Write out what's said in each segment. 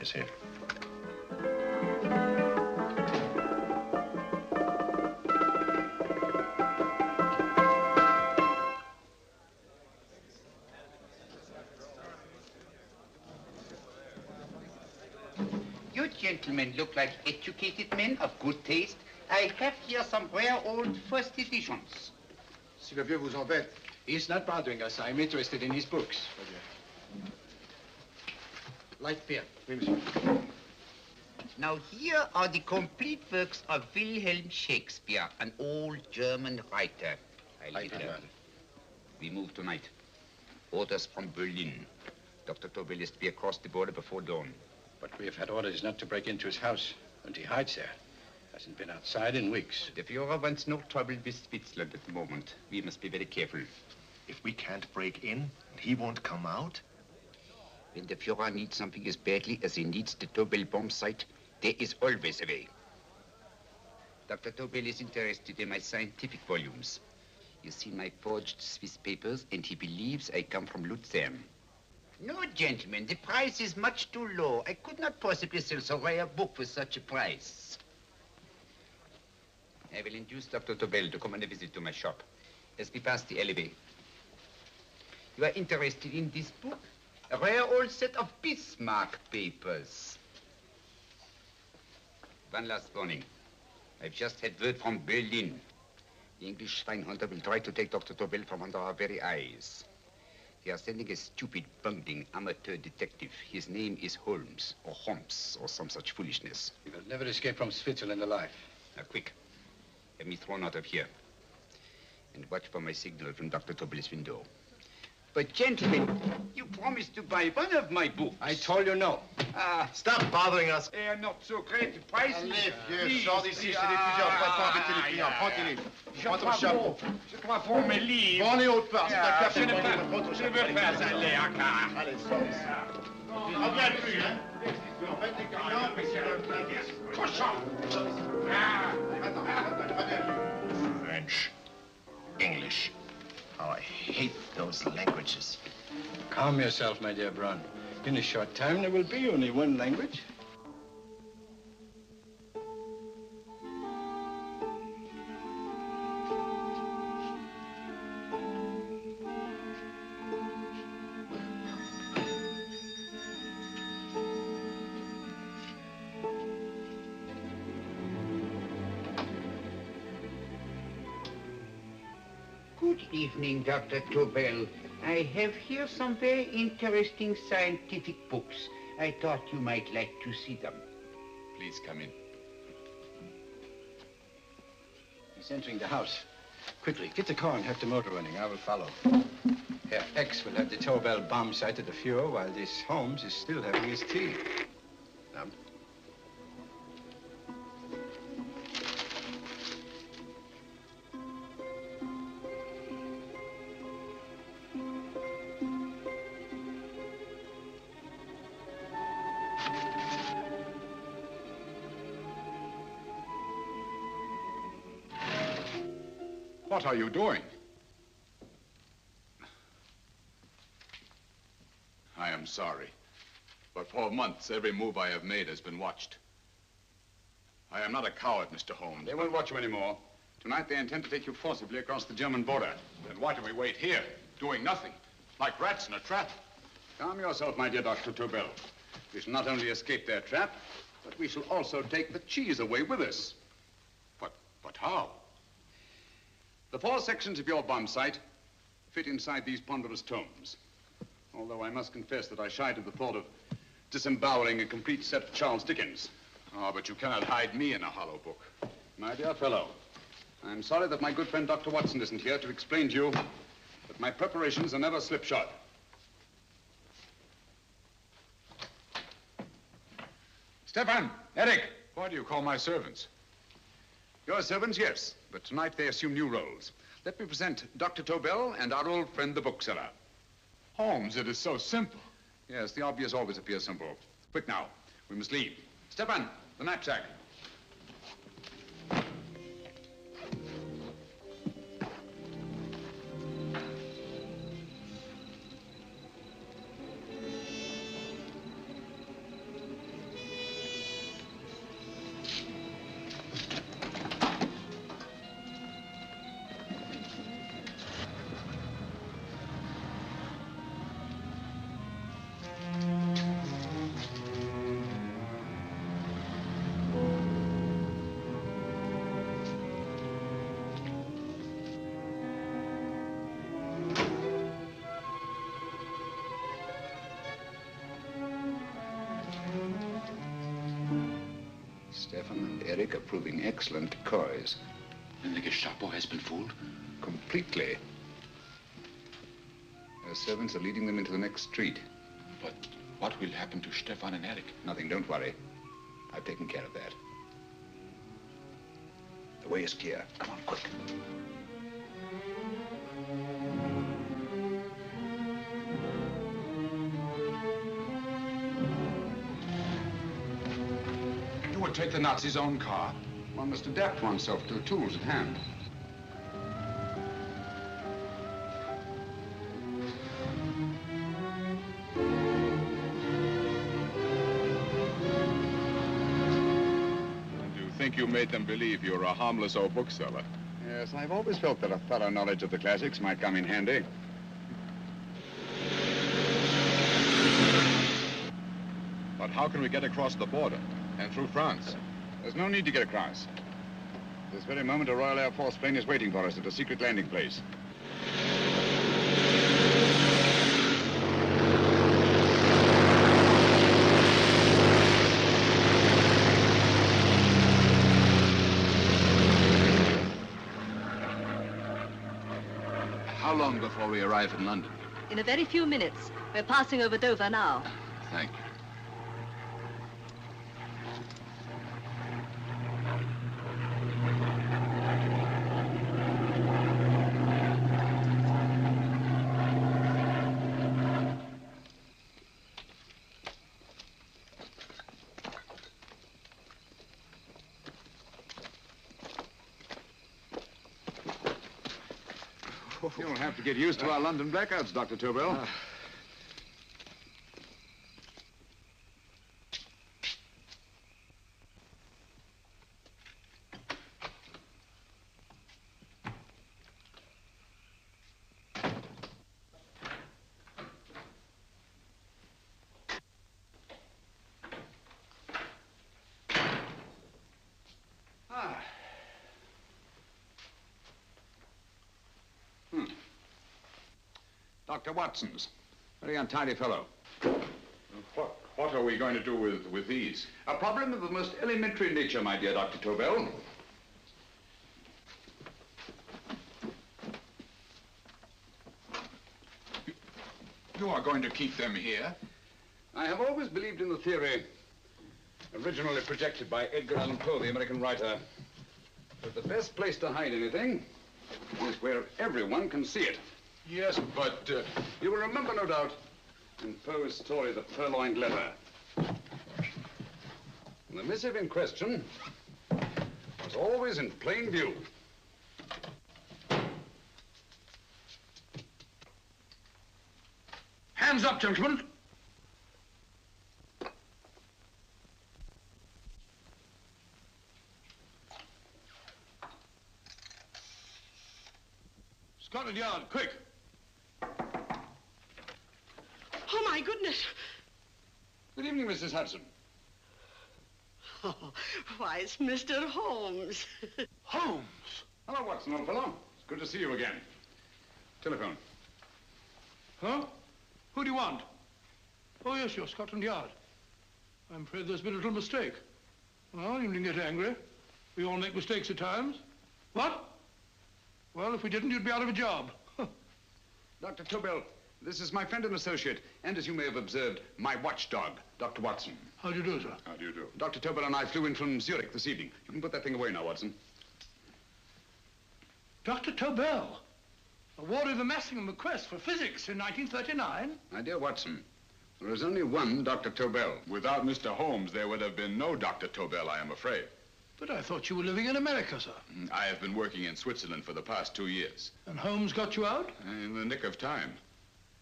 Is here. You gentlemen look like educated men of good taste. I have here some rare old first editions. Si le vieux vous embête. He's not bothering us. I'm interested in his books. Light beer. Oui, monsieur. Now here are the complete works of Wilhelm Shakespeare, an old German writer. We move tonight. Orders from Berlin. Dr. Tobel is to be across the border before dawn. But we have had orders not to break into his house, and he hides there. Hasn't been outside in weeks. The Führer wants no trouble with Switzerland at the moment. We must be very careful. If we can't break in, and he won't come out? When the Führer needs something as badly as he needs the Tobel bomb site, there is always a way. Dr. Tobel is interested in my scientific volumes. He's seen my forged Swiss papers, and he believes I come from Lucerne. No, gentlemen, the price is much too low. I could not possibly sell so rare a book for such a price. I will induce Dr. Tobel to come on a visit to my shop as we pass the alleyway. You are interested in this book? A rare old set of Bismarck papers. One last warning. I've just had word from Berlin. The English swinehunter will try to take Dr. Tobel from under our very eyes. They are sending a stupid, bungling amateur detective. His name is Holmes, or some such foolishness. He will never escape from Switzerland alive. Now, quick. Have me thrown out of here. And watch for my signal from Dr. Tobel's window. But, gentlemen, you promised to buy one of my books. I told you no. Stop bothering us. They are not so great prices. Allez, vieux, sors d'ici, c'est l'étudiant. Faut pas embêter les clients. Prends-les. Prends ton chapeau. Je crois pour mes livres. Prends-les autre part. C'est un café. Je veux pas aller à car. Allez, sors d'ici. Reviens plus, hein. En fait, les clients, mais c'est le... Cochon. Attends. French, English. Oh, I hate those languages. Calm yourself, my dear Braun. In a short time, there will be only one language. Good evening, Dr. Tobel. I have here some very interesting scientific books. I thought you might like to see them. Please come in. He's entering the house. Quickly, get the car and have the motor running. I will follow. Herr X will have the Tobel bomb site at the Fuhrer while this Holmes is still having his tea. Now, What are you doing? I am sorry, but for months, every move I have made has been watched. I am not a coward, Mr. Holmes. They won't watch you anymore. Tonight, they intend to take you forcibly across the German border. Then why do we wait here, doing nothing, like rats in a trap? Calm yourself, my dear Dr. Tobel. We shall not only escape their trap, but we shall also take the cheese away with us. But how? The 4 sections of your bomb site fit inside these ponderous tomes. Although I must confess that I shied at the thought of disemboweling a complete set of Charles Dickens. Oh, but you cannot hide me in a hollow book. My dear fellow, I'm sorry that my good friend Dr. Watson isn't here to explain to you that my preparations are never slipshod. Stefan, Eric, why do you call my servants? Your servants, yes, but tonight they assume new roles. Let me present Dr. Tobel and our old friend, the bookseller. Holmes, it is so simple. Yes, the obvious always appears simple. Quick now, we must leave. Stefan, the knapsack. Stefan and Eric are proving excellent decoys. And the Gestapo has been fooled? Completely. Their servants are leading them into the next street. But what will happen to Stefan and Eric? Nothing, don't worry. I've taken care of that. The way is clear. Come on, quick. You would take the Nazis' own car? One must adapt oneself to the tools at hand. You think you made them believe you're a harmless old bookseller? Yes, I've always felt that a thorough knowledge of the classics might come in handy. But how can we get across the border and through France? There's no need to get across. This very moment, a Royal Air Force plane is waiting for us at a secret landing place. How long before we arrive in London? In a very few minutes. We're passing over Dover now. Thank you. You'll have to get used to our London blackouts, Dr. Tobel. Dr. Watson's. Very untidy fellow. What are we going to do with these? A problem of the most elementary nature, my dear Dr. Tobel. You are going to keep them here? I have always believed in the theory, originally projected by Edgar Allan Poe, the American writer, that the best place to hide anything is where everyone can see it. Yes, but... You will remember, no doubt, in Poe's story, The Purloined Letter. The missive in question was always in plain view. Hands up, gentlemen. Scotland Yard, quick. Oh, my goodness. Good evening, Mrs. Hudson. Oh, why, it's Mr. Holmes. Holmes. Hello, Watson, old fellow. It's good to see you again. Telephone. Huh? Who do you want? Oh, yes, you're Scotland Yard. I'm afraid there's been a little mistake. Well, you needn't get angry. We all make mistakes at times. What? Well, if we didn't, you'd be out of a job. Dr. Tobel, this is my friend and associate, and as you may have observed, my watchdog, Dr. Watson. How do you do, sir? How do you do? Dr. Tobel and I flew in from Zurich this evening. You can put that thing away now, Watson. Dr. Tobel, awarded the Massingham Bequest for physics in 1939. My dear Watson, there is only one Dr. Tobel. Without Mr. Holmes, there would have been no Dr. Tobel, I am afraid. But I thought you were living in America, sir. I have been working in Switzerland for the past 2 years. And Holmes got you out? In the nick of time.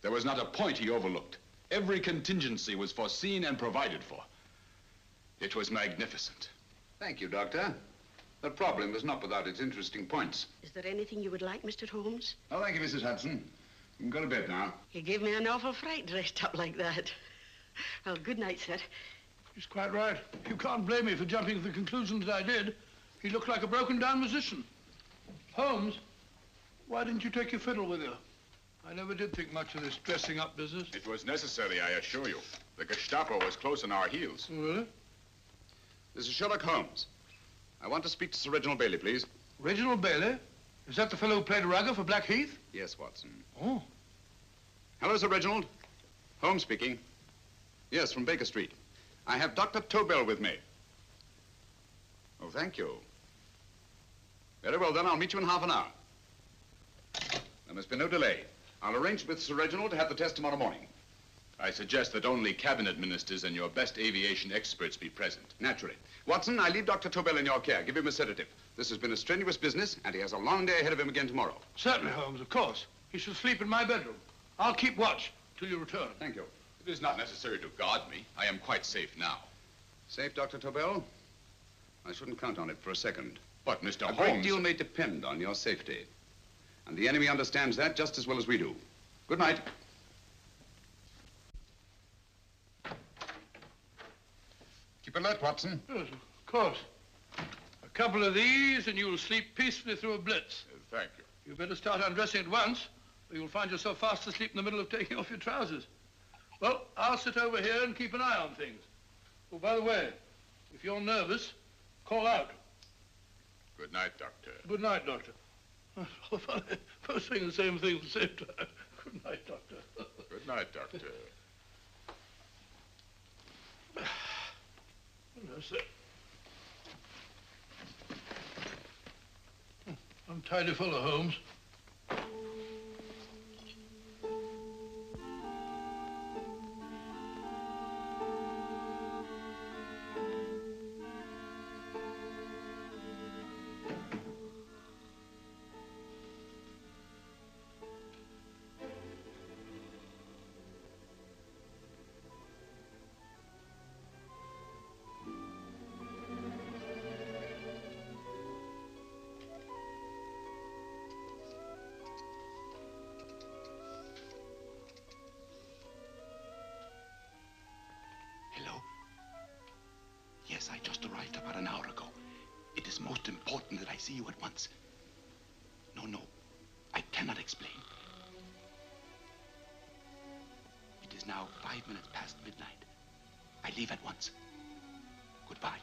There was not a point he overlooked. Every contingency was foreseen and provided for. It was magnificent. Thank you, Doctor. The problem is not without its interesting points. Is there anything you would like, Mr. Holmes? Oh, thank you, Mrs. Hudson. You can go to bed now. You gave me an awful fright dressed up like that. Well, good night, sir. He's quite right. You can't blame me for jumping to the conclusion that I did. He looked like a broken-down musician. Holmes, why didn't you take your fiddle with you? I never did think much of this dressing-up business. It was necessary, I assure you. The Gestapo was close on our heels. Oh, really? This is Sherlock Holmes. I want to speak to Sir Reginald Bailey, please. Reginald Bailey? Is that the fellow who played rugger for Blackheath? Yes, Watson. Oh. Hello, Sir Reginald. Holmes speaking. Yes, from Baker Street. I have Dr. Tobel with me. Oh, thank you. Very well, then. I'll meet you in half an hour. There must be no delay. I'll arrange with Sir Reginald to have the test tomorrow morning. I suggest that only cabinet ministers and your best aviation experts be present. Naturally. Watson, I leave Dr. Tobel in your care. Give him a sedative. This has been a strenuous business, and he has a long day ahead of him again tomorrow. Certainly, Holmes, of course. He should sleep in my bedroom. I'll keep watch till you return. Thank you. It is not necessary to guard me. I am quite safe now. Safe, Dr. Tobel? I shouldn't count on it for a second. But, Mr. A Holmes... great deal may depend on your safety. And the enemy understands that just as well as we do. Good night. Keep alert, Watson. Yes, of course. A couple of these and you'll sleep peacefully through a blitz. Thank you. You better start undressing at once, or you'll find yourself fast asleep in the middle of taking off your trousers. Well, I'll sit over here and keep an eye on things. Oh, by the way, if you're nervous, call out. Good night, Doctor. Good night, Doctor. Both saying the same thing at the same time. Good night, Doctor. Good night, Doctor. That's it. Untidy fellow, Holmes. Yes, I just arrived about an hour ago. It is most important that I see you at once. No, I cannot explain. 5 minutes past midnight. I leave at once. Goodbye.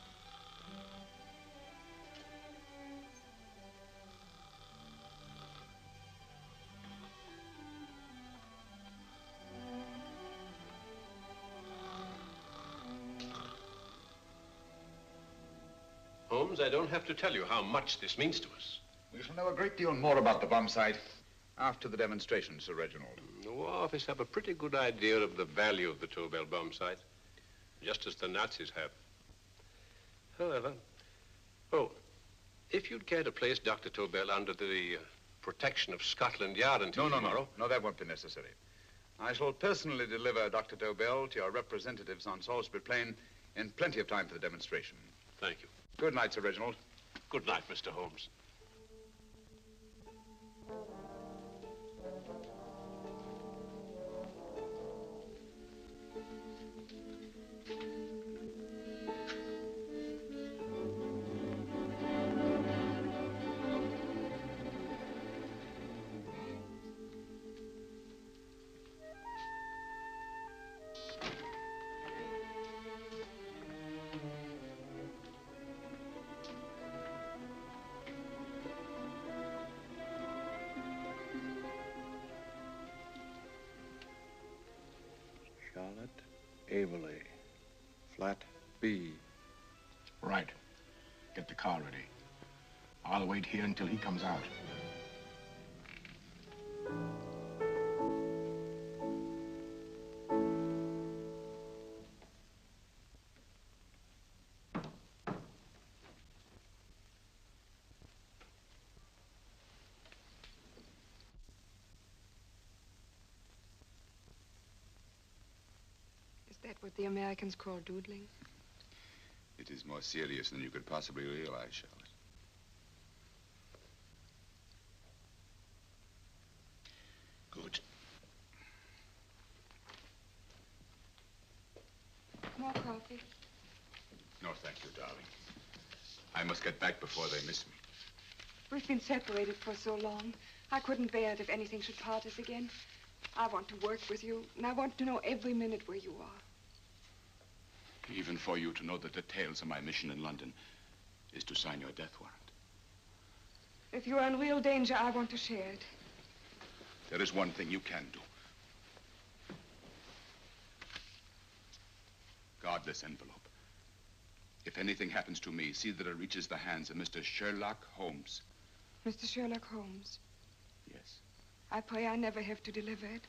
Holmes, I don't have to tell you how much this means to us. We shall know a great deal more about the bomb site after the demonstration, Sir Reginald. The War Office have a pretty good idea of the value of the Tobel bomb site, just as the Nazis have. However, if you'd care to place Dr. Tobel under the protection of Scotland Yard until tomorrow... No, that won't be necessary. I shall personally deliver Dr. Tobel to your representatives on Salisbury Plain in plenty of time for the demonstration. Thank you. Good night, Sir Reginald. Good night, Mr. Holmes. Charlotte Averley, flat B. Right. Get the car ready. I'll wait here until he comes out. Is that what the Americans call doodling? It is more serious than you could possibly realize, Charlotte. Good. More coffee? No, thank you, darling. I must get back before they miss me. We've been separated for so long. I couldn't bear it if anything should part us again. I want to work with you, and I want to know every minute where you are. Even for you to know the details of my mission in London is to sign your death warrant. If you're in real danger, I want to share it. There is one thing you can do. Guard this envelope. If anything happens to me, see that it reaches the hands of Mr. Sherlock Holmes. Mr. Sherlock Holmes. Yes. I pray I never have to deliver it.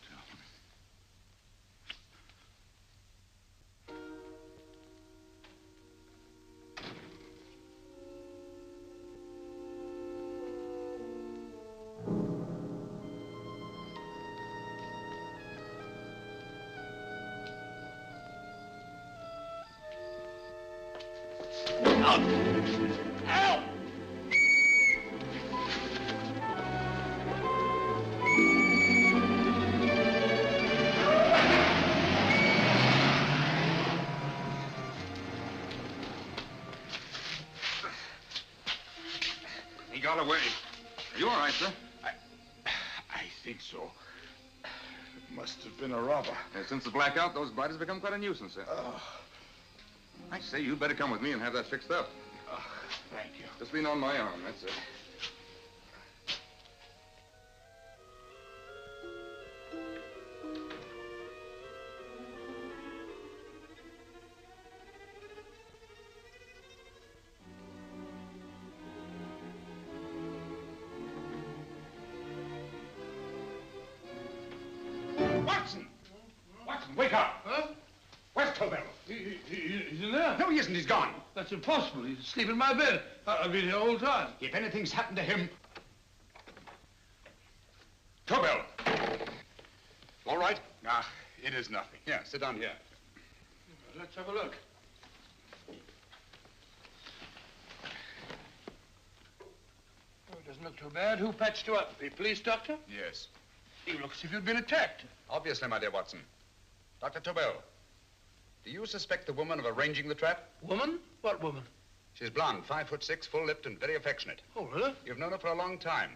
He got away. Are you all right, sir? I think so. It must have been a robber. Since the blackout, those blighters have become quite a nuisance, sir. I say, you'd better come with me and have that fixed up. Thank you. Just lean on my arm, that's it. Watson! Watson, wake up! Huh? Where's Tobel? He's in there. No, he isn't. He's gone. That's impossible. He's asleep in my bed. I've been here all the time. If anything's happened to him... Tobel! All right? Ah, it is nothing. Here, sit down here. Let's have a look. Oh, it doesn't look too bad. Who patched you up? The police doctor? Yes. You look as if you'd been attacked. Obviously, my dear Watson. Dr. Tobel, do you suspect the woman of arranging the trap? Woman? What woman? She's blonde, 5'6", full-lipped, and very affectionate. Oh, really? You've known her for a long time.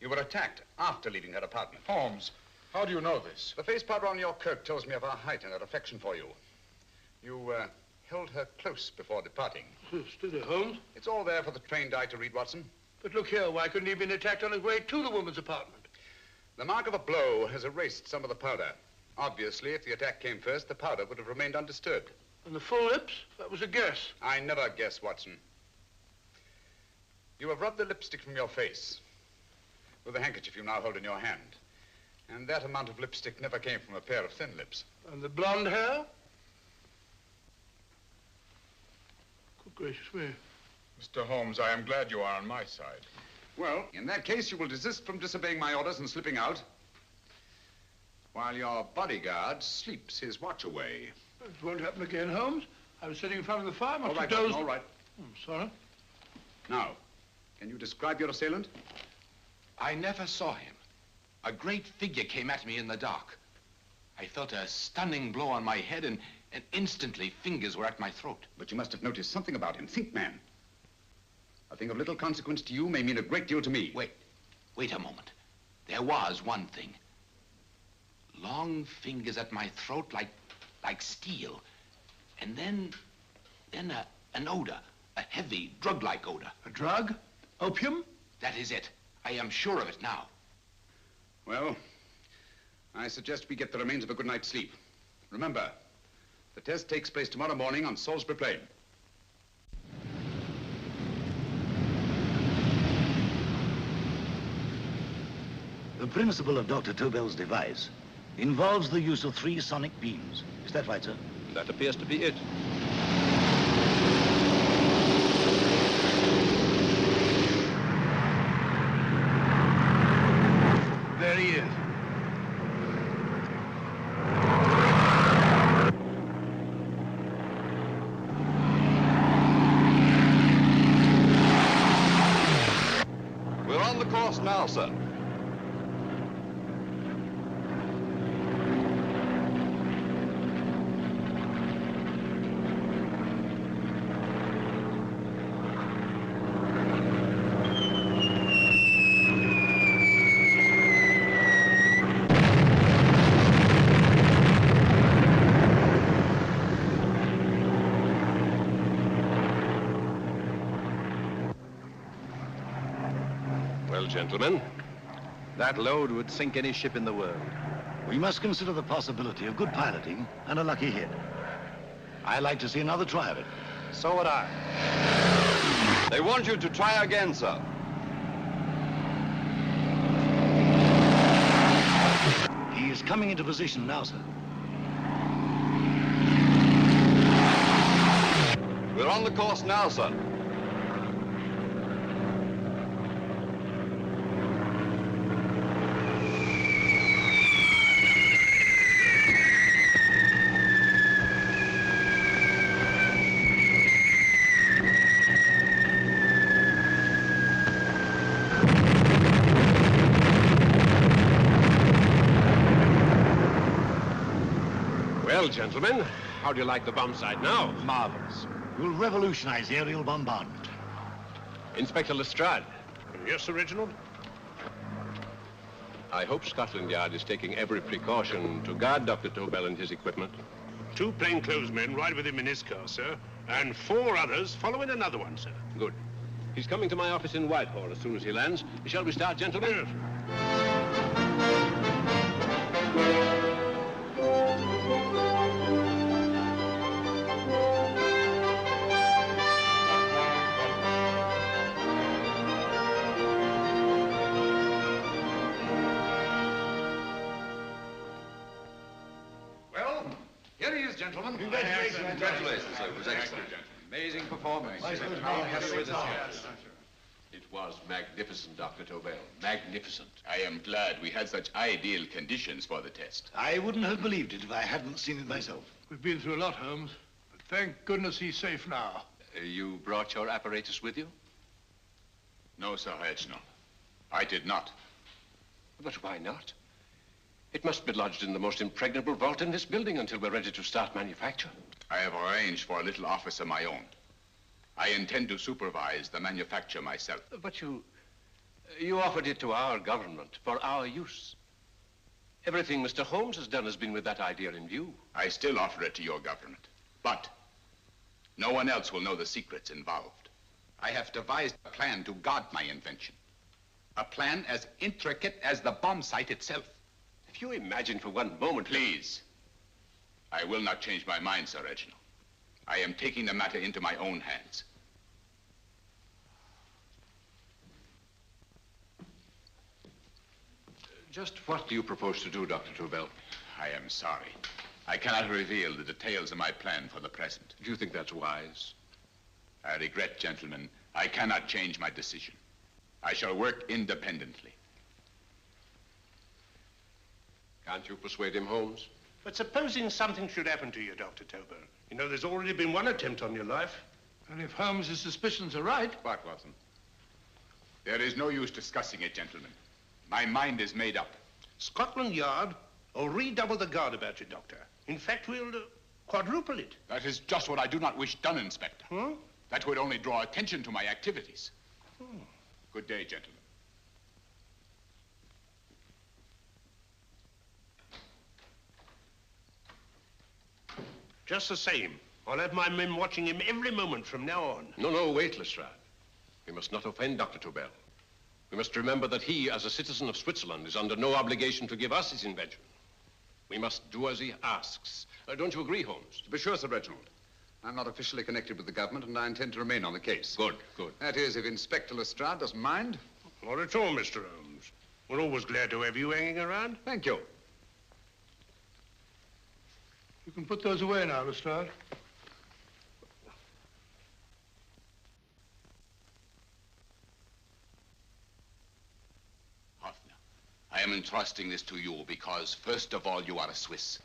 You were attacked after leaving her apartment. Holmes, How do you know this? The face powder on your coat tells me of her height and her affection for you. You held her close before departing. Steady, Holmes. It's all there for the trained eye to read, Watson. But look here, why couldn't he have been attacked on his way to the woman's apartment? The mark of a blow has erased some of the powder. Obviously, if the attack came first, the powder would have remained undisturbed. And the full lips? That was a guess. I never guess, Watson. You have rubbed the lipstick from your face with the handkerchief you now hold in your hand. And that amount of lipstick never came from a pair of thin lips. And the blonde hair? Good gracious me. Mr. Holmes, I am glad you are on my side. Well, in that case, you will desist from disobeying my orders and slipping out while your bodyguard sleeps his watch away. It won't happen again, Holmes. I was sitting in front of the fire. All right, Watson, all right. I'm sorry. Now, can you describe your assailant? I never saw him. A great figure came at me in the dark. I felt a stunning blow on my head, and instantly fingers were at my throat. But you must have noticed something about him. Think, man. A thing of little consequence to you may mean a great deal to me. Wait a moment. There was one thing. Long fingers at my throat like steel. And then an odor, a heavy, drug-like odor. A drug? Opium? That is it. I am sure of it now. Well, I suggest we get the remains of a good night's sleep. Remember, the test takes place tomorrow morning on Salisbury Plain. The principle of Dr. Tobel's device involves the use of 3 sonic beams. Is that right, sir? That appears to be it. There he is. We're on the course now, sir. Gentlemen, that load would sink any ship in the world. We must consider the possibility of good piloting and a lucky hit. I'd like to see another try of it. So would I. They want you to try again, sir. He is coming into position now, sir. We're on the course now, sir. Well, gentlemen, how do you like the bomb sight now? Marvelous. We'll revolutionize the aerial bombardment. Inspector Lestrade. Yes, Sir Reginald? I hope Scotland Yard is taking every precaution to guard Dr. Tobel and his equipment. 2 plainclothesmen ride with him in his car, sir, and 4 others follow in another one, sir. Good. He's coming to my office in Whitehall as soon as he lands. Shall we start, gentlemen? Yes. Gentlemen. Congratulations, sir. It was excellent. Amazing performance. It was magnificent, Dr. Tobel. Magnificent. I am glad we had such ideal conditions for the test. I wouldn't have believed it if I hadn't seen it myself. We've been through a lot, Holmes, but thank goodness he's safe now. You brought your apparatus with you? No, Sir Reginald. I did not. But why not? It must be lodged in the most impregnable vault in this building until we're ready to start manufacture. I have arranged for a little office of my own. I intend to supervise the manufacture myself. But you offered it to our government for our use. Everything Mr. Holmes has done has been with that idea in view. I still offer it to your government. But no one else will know the secrets involved. I have devised a plan to guard my invention. A plan as intricate as the bomb site itself. If you imagine for one moment... Please. I will not change my mind, Sir Reginald. I am taking the matter into my own hands. Just what do you propose to do, Dr. Tobel? I am sorry. I cannot reveal the details of my plan for the present. Do you think that's wise? I regret, gentlemen, I cannot change my decision. I shall work independently. Can't you persuade him, Holmes? But supposing something should happen to you, Dr. Tobel. You know, there's already been one attempt on your life. And if Holmes' suspicions are right... What, Watson? There is no use discussing it, gentlemen. My mind is made up. Scotland Yard will redouble the guard about you, Doctor. In fact, we'll quadruple it. That is just what I do not wish done, Inspector. Huh? That would only draw attention to my activities. Good day, gentlemen. Just the same, I'll have my men watching him every moment from now on. No, wait, Lestrade. We must not offend Dr. Tobel. We must remember that he, as a citizen of Switzerland, is under no obligation to give us his invention. We must do as he asks. Don't you agree, Holmes? To be sure, Sir Reginald. I'm not officially connected with the government, and I intend to remain on the case. Good. That is, if Inspector Lestrade doesn't mind. Not at all, Mr. Holmes. We're always glad to have you hanging around. Thank you. You can put those away now, Lestrade. I am entrusting this to you because, first of all, you are a Swiss.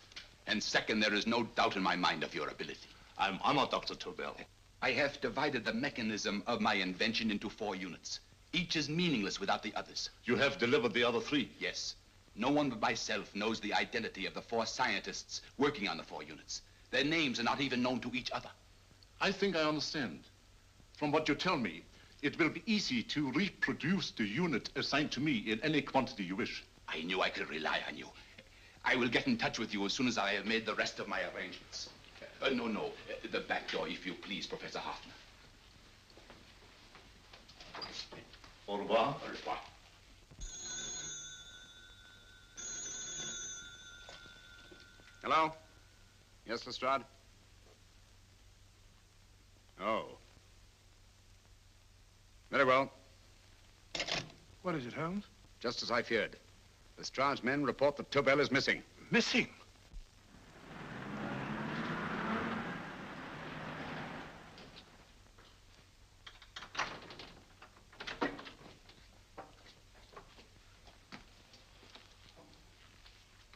And second, there is no doubt in my mind of your ability. I'm honored, Dr. Tobel. I have divided the mechanism of my invention into 4 units. Each is meaningless without the others. You have delivered the other 3? Yes. No one but myself knows the identity of the 4 scientists working on the 4 units. Their names are not even known to each other. I think I understand. From what you tell me, it will be easy to reproduce the unit assigned to me in any quantity you wish. I knew I could rely on you. I will get in touch with you as soon as I have made the rest of my arrangements. No. The back door, if you please, Professor Hoffner. Au revoir. Au revoir. Hello? Yes, Lestrade? Oh. Very well. What is it, Holmes? Just as I feared. Lestrade's men report that Tobel is missing. Missing?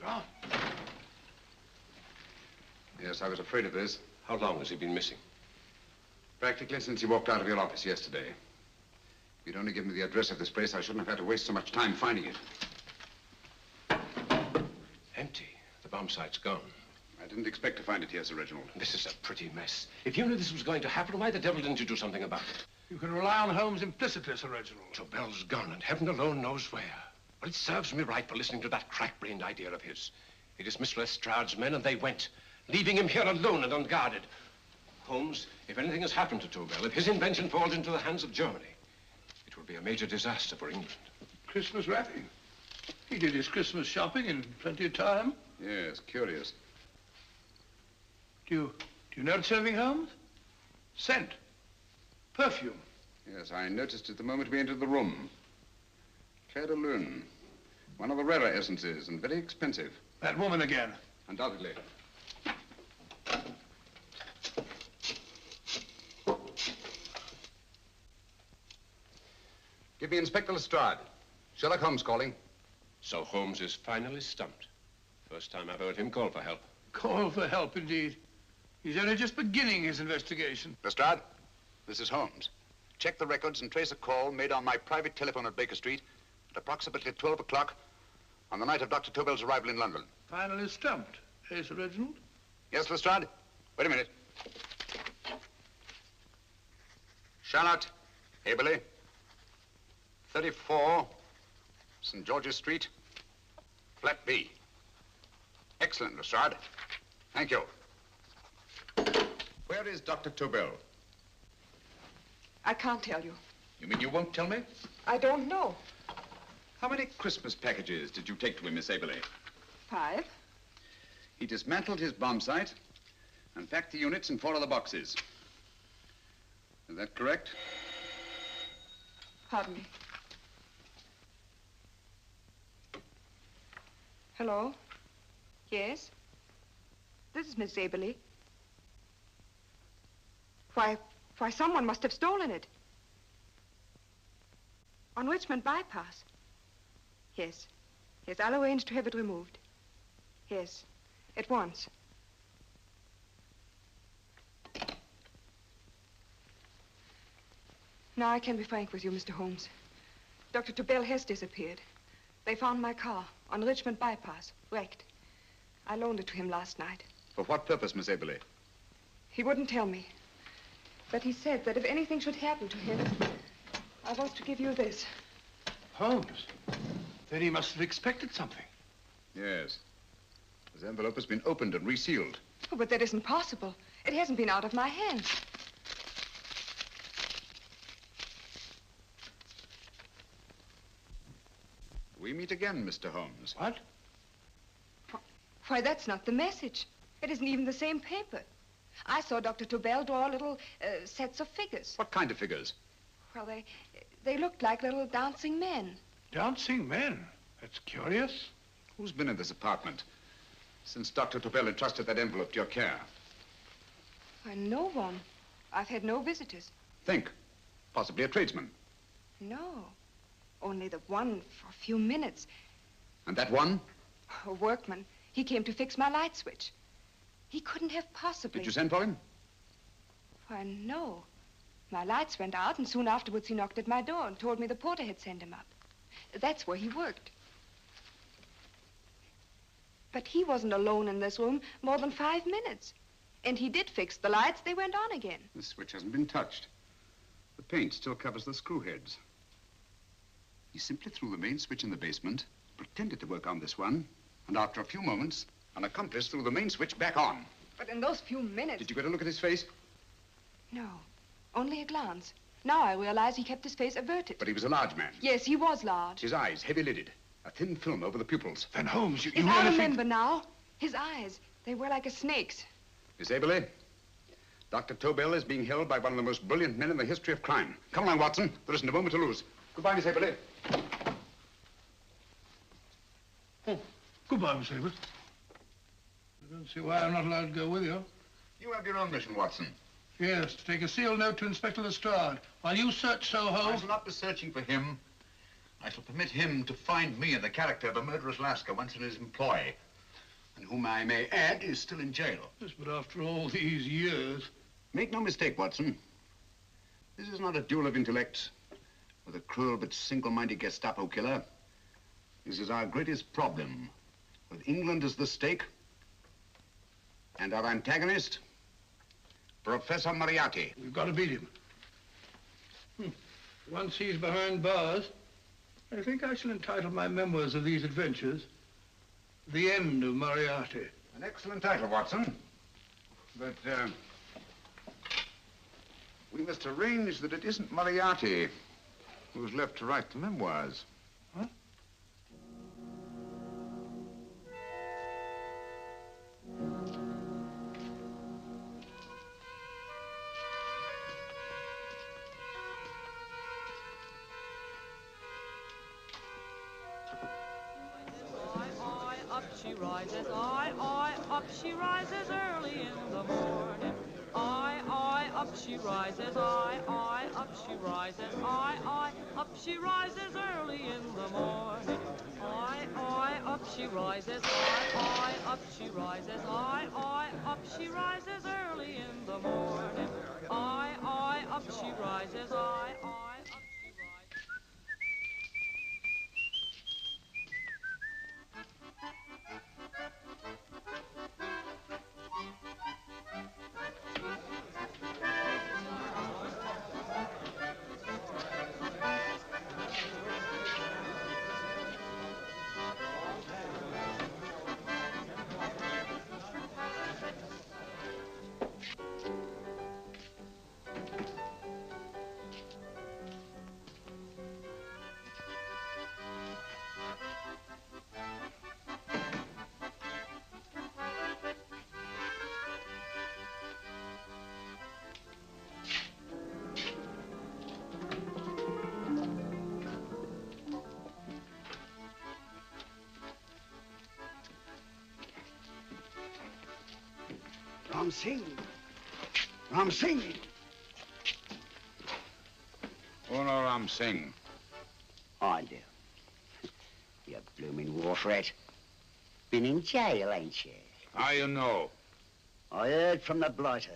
Gone. Yes, I was afraid of this. How long has he been missing? Practically since he walked out of your office yesterday. If you'd only given me the address of this place, I shouldn't have had to waste so much time finding it. Empty. The bomb site's gone. I didn't expect to find it here, Sir Reginald. This is a pretty mess. If you knew this was going to happen, why the devil didn't you do something about it? You can rely on Holmes implicitly, Sir Reginald. Tobel's gone, and heaven alone knows where. But it serves me right for listening to that crack-brained idea of his. He dismissed Lestrade's men, and they went, leaving him here alone and unguarded. Holmes, if anything has happened to Tobel, if his invention falls into the hands of Germany, it will be a major disaster for England. Christmas wrapping. He did his Christmas shopping in plenty of time. Yes, curious. Do you notice anything, Holmes? Scent. Perfume. Yes, I noticed it the moment we entered the room. Claire de Lune. One of the rarer essences and very expensive. That woman again. Undoubtedly. Give me Inspector Lestrade. Sherlock Holmes calling. So Holmes is finally stumped. First time I've heard him call for help. Call for help, indeed. He's only just beginning his investigation. Lestrade, this is Holmes. Check the records and trace a call made on my private telephone at Baker Street at approximately 12 o'clock on the night of Dr. Tobel's arrival in London. Finally stumped, eh, Sir Reginald? Yes, Lestrade? Wait a minute. Charlotte, Aberley, 34, St. George's Street, flat B. Excellent, Lestrade. Thank you. Where is Dr. Tobel? I can't tell you. You mean you won't tell me? I don't know. How many Christmas packages did you take to him, Miss Aberley? 5. He dismantled his bomb site and packed the units in 4 other boxes. Is that correct? Pardon me. Hello? Yes? This is Miss Aberley. Why, someone must have stolen it. On Richmond Bypass. Yes. Yes, I'll arrange to have it removed. Yes, at once. Now I can be frank with you, Mr. Holmes. Dr. Tobel has disappeared. They found my car on Richmond Bypass, wrecked. I loaned it to him last night. For what purpose, Miss Aberley? He wouldn't tell me. But he said that if anything should happen to him, I was to give you this. Holmes? Then he must have expected something. Yes. This envelope has been opened and resealed. Oh, but that isn't possible. It hasn't been out of my hands. We meet again, Mr. Holmes. What? Why, that's not the message. It isn't even the same paper. I saw Dr. Tobel draw little sets of figures. What kind of figures? Well, they looked like little dancing men. Dancing men? That's curious. Who's been in this apartment since Dr. Tobel entrusted that envelope to your care? Why, no one. I've had no visitors. Think. Possibly a tradesman. No. Only the one for a few minutes. And that one? A workman. He came to fix my light switch. He couldn't have possibly... Did you send for him? Why, no. My lights went out, and soon afterwards he knocked at my door and told me the porter had sent him up. That's where he worked. But he wasn't alone in this room more than 5 minutes. And he did fix the lights. They went on again. The switch hasn't been touched. The paint still covers the screw heads. He simply threw the main switch in the basement, pretended to work on this one, and after a few moments, an accomplice threw the main switch back on. But in those few minutes... Did you get a look at his face? No, only a glance. Now I realize he kept his face averted. But he was a large man. Yes, he was large. His eyes heavy-lidded, a thin film over the pupils. Then, Holmes, you really I remember now. His eyes, they were like a snake's. Miss Aberley, Dr. Tobel is being held by one of the most brilliant men in the history of crime. Come along, Watson. There isn't a moment to lose. Goodbye, Miss Aberley. Oh, goodbye, Miss Aberley. I don't see why I'm not allowed to go with you. You have your own mission, Watson. Yes, to take a sealed note to Inspector Lestrade. While you search Soho... I shall not be searching for him. I shall permit him to find me in the character of a murderous Lascar once in his employ, and whom I may add is still in jail. Yes, but after all these years... Make no mistake, Watson. This is not a duel of intellects with a cruel but single-minded Gestapo killer. This is our greatest problem, with England as the stake, and our antagonist, Professor Moriarty. We've got to beat him. Once he's behind bars, I think I shall entitle my memoirs of these adventures, The End of Moriarty. An excellent title, Watson. But, we must arrange that it isn't Moriarty who's left to write the memoirs. Huh? Up she rises, up she rises early in the morning. Up she rises, up she rises, up she rises early in the morning. Up she rises, up she rises, up she rises early in the morning. Up she rises, up she rises. Ram Singh. Ram Singh. Oh, no, Ram Singh. I do. You blooming wharf rat. Been in jail, ain't you? How you know? I heard from the blighter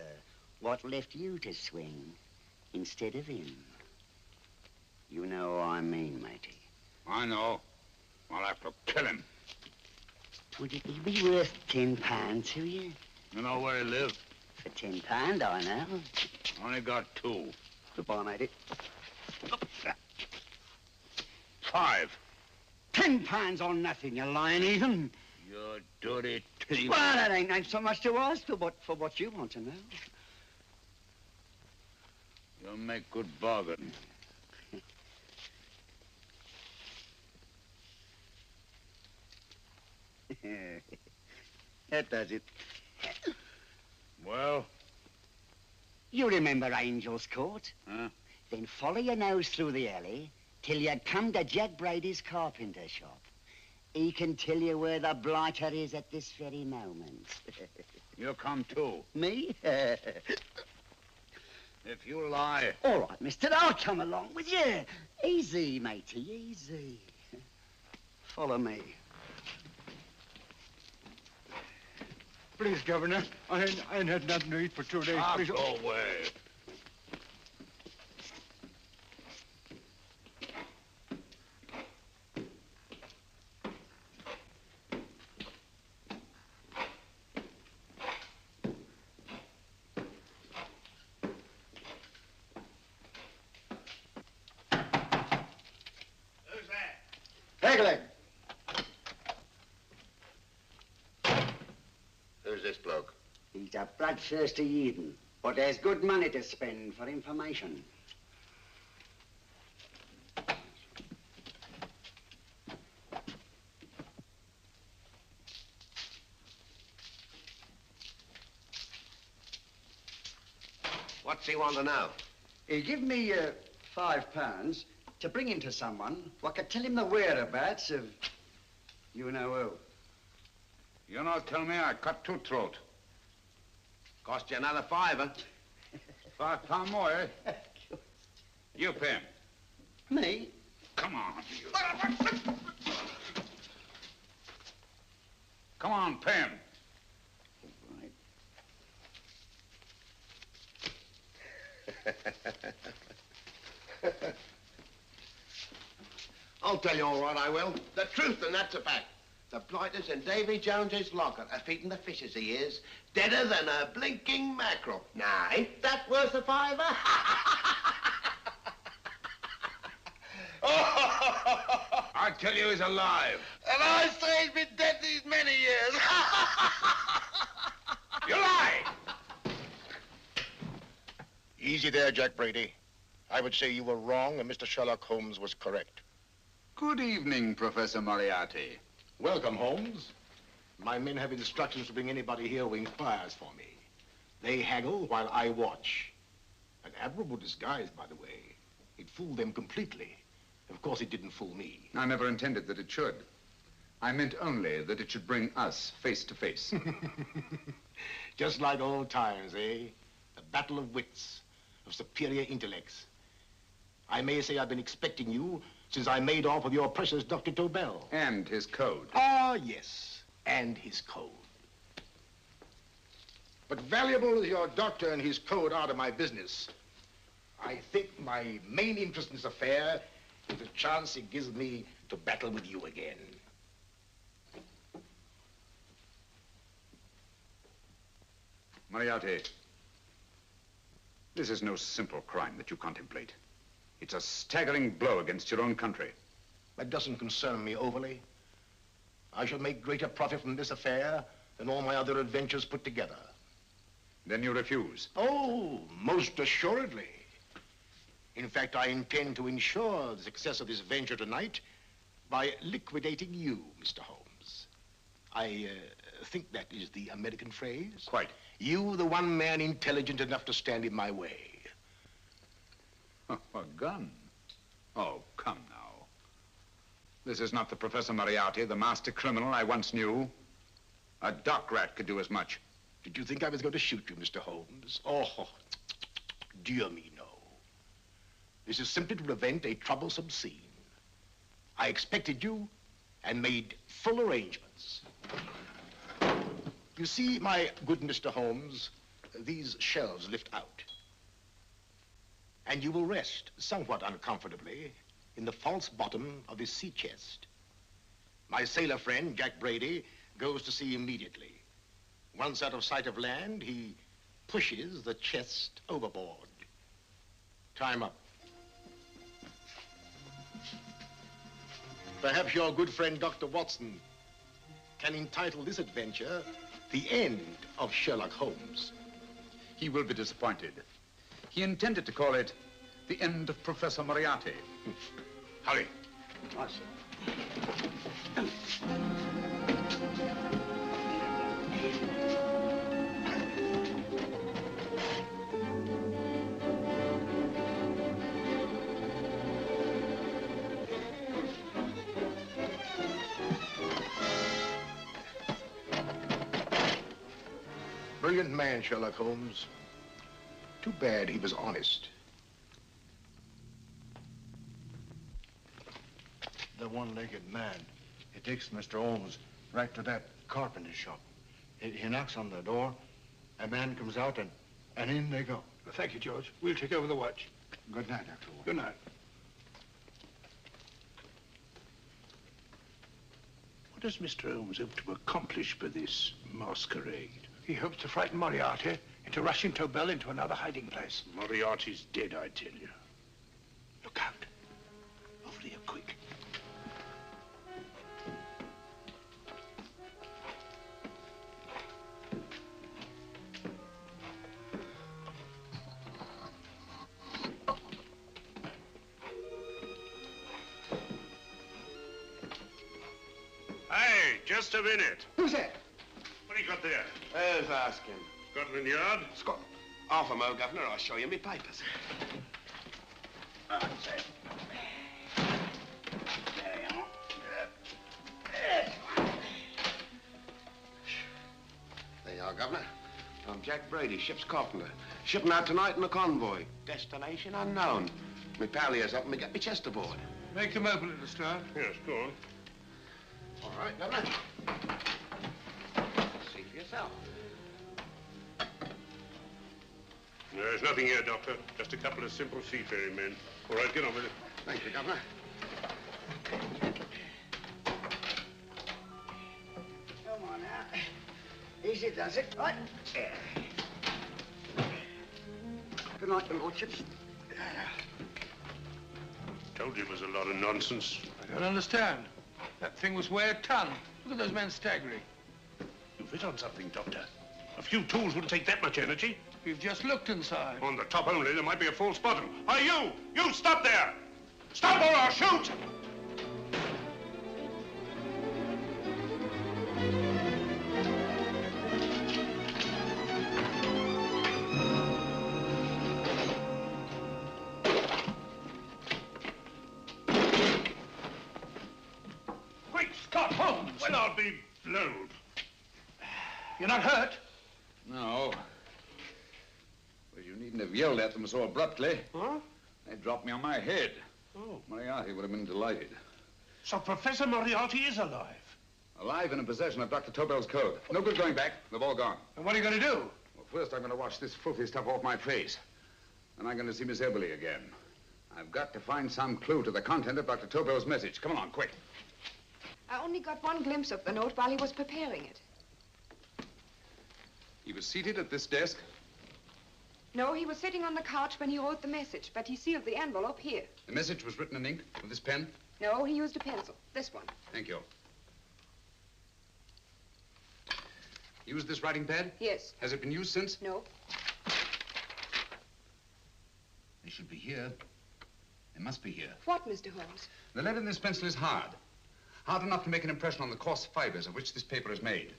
what left you to swing instead of him. You know what I mean, matey. I know. I'll have to kill him. Would it be worth £10 to you? You know where he lives? For £10, I know. Only got 2. Goodbye, matey. 5. £10 on nothing, you lying heathen. You dirty thief. Well, that ain't so much to ask for what you want to know. You make good bargain. That does it. Well? You remember Angel's Court? Huh? Then follow your nose through the alley till you come to Jack Brady's carpenter shop. He can tell you where the blighter is at this very moment. You come too. Me? If you lie... All right, mister, I'll come along with you. Easy, matey, easy. Follow me. Please, Governor, I ain't had nothing to eat for 2 days. Please. Go away. Who's this bloke? He's a bloodthirsty heathen, but there's good money to spend for information. What's he want to know? He give me £5 to bring him to someone what could tell him the whereabouts of you know who. You not tell me I cut 2 throat. Cost you another £5. £5 more, eh? You pay him. Me? Come on, you. Come on, pay him. I'll tell you all right, I will. The truth, and that's a fact. The blighter's in Davy Jones's locker, a-feeding the fishes he is, deader than a blinking mackerel. Now, ain't that worth a £5? I tell you he's alive. And I say he's been dead these many years. You lie! Easy there, Jack Brady. I would say you were wrong and Mr. Sherlock Holmes was correct. Good evening, Professor Moriarty. Welcome, Holmes. My men have instructions to bring anybody here who inquires for me. They haggle while I watch. An admirable disguise, by the way. It fooled them completely. Of course, it didn't fool me. I never intended that it should. I meant only that it should bring us face to face. Just like old times, eh? A battle of wits, of superior intellects. I may say I've been expecting you since I made off with your precious Dr. Tobel. And his code. Ah, yes, and his code. But valuable as your doctor and his code are to my business, I think my main interest in this affair is the chance it gives me to battle with you again. Moriarty, this is no simple crime that you contemplate. It's a staggering blow against your own country. That doesn't concern me overly. I shall make greater profit from this affair than all my other adventures put together. Then you refuse? Oh, most assuredly. In fact, I intend to ensure the success of this venture tonight by liquidating you, Mr. Holmes. I think that is the American phrase. Quite. You, the one man intelligent enough to stand in my way. A gun? Oh, come now. This is not the Professor Moriarty, the master criminal I once knew. A dock rat could do as much. Did you think I was going to shoot you, Mr. Holmes? Oh, dear me, no. This is simply to prevent a troublesome scene. I expected you and made full arrangements. You see, my good Mr. Holmes, these shelves lift out. And you will rest somewhat uncomfortably in the false bottom of his sea chest. My sailor friend, Jack Brady, goes to sea immediately. Once out of sight of land, he pushes the chest overboard. Time up. Perhaps your good friend, Dr. Watson, can entitle this adventure The End of Sherlock Holmes. He will be disappointed. He intended to call it The End of Professor Moriarty. Hurry. Brilliant man, Sherlock Holmes. Too bad he was honest. The one-legged man. He takes Mr. Holmes right to that carpenter shop. He knocks on the door, a man comes out, and in they go. Well, thank you, George. We'll take over the watch. Good night, Dr. Holmes. Good night. What does Mr. Holmes hope to accomplish by this masquerade? He hopes to frighten Moriarty into rushing Tobel into another hiding place. Moriarty's dead, I tell you. Look out. Over here, quick. Hey, just a minute. Who's that? What do you got there? Who's asking? Scotland Yard? Half a mo, Governor. I'll show you me papers. There you are, Governor. I'm Jack Brady, ship's carpenter. Shipping out tonight in a convoy. Destination unknown. My pal here's helping me get my chest aboard. Make them open it, Lestrade. Yes, go on. All right, Governor. See for yourself. There's nothing here, Doctor. Just a couple of simple seafaring men. All right, get on with it. Thank you, Governor. Come on now. Easy does it. Right. Good night, your lordships. Told you it was a lot of nonsense. I don't understand. That thing was weigh a ton. Look at those men staggering. You've hit on something, Doctor. A few tools wouldn't take that much energy. We've just looked inside. On the top only, there might be a false bottom. Hey, you! You stop there! Stop or I'll shoot! Great Scott, Holmes! Well, I'll be blowed. You're not hurt? No. Well, you needn't have yelled at them so abruptly. Huh? They dropped me on my head. Oh. Moriarty would have been delighted. So Professor Moriarty is alive? Alive and in possession of Dr. Tobel's code. No good going back. They've all gone. And what are you going to do? Well, first I'm going to wash this filthy stuff off my face. Then I'm going to see Miss Eberly again. I've got to find some clue to the content of Dr. Tobel's message. Come along, quick. I only got one glimpse of the note while he was preparing it. He was seated at this desk. No, he was sitting on the couch when he wrote the message, but he sealed the envelope here. The message was written in ink with this pen? No, he used a pencil. This one. Thank you. Used this writing pad? Yes. Has it been used since? No. They should be here. They must be here. What, Mr. Holmes? The lead in this pencil is hard. Hard enough to make an impression on the coarse fibers of which this paper is made.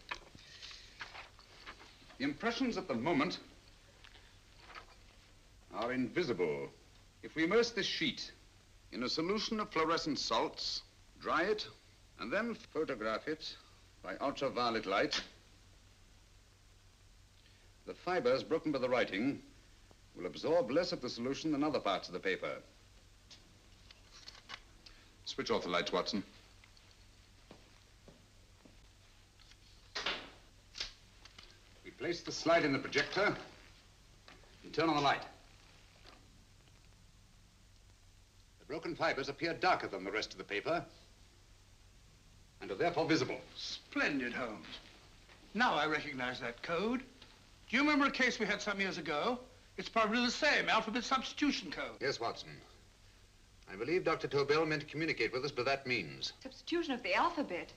The impressions at the moment are invisible. If we immerse this sheet in a solution of fluorescent salts, dry it, and then photograph it by ultraviolet light, The fibers broken by the writing will absorb less of the solution than other parts of the paper. Switch off the lights, Watson. We place the slide in the projector and turn on the light. The broken fibers appear darker than the rest of the paper and are therefore visible. Splendid, Holmes. Now I recognize that code. Do you remember a case we had some years ago? It's probably the same, alphabet substitution code. Yes, Watson. I believe Dr. Tobel meant to communicate with us by that means. Substitution of the alphabet?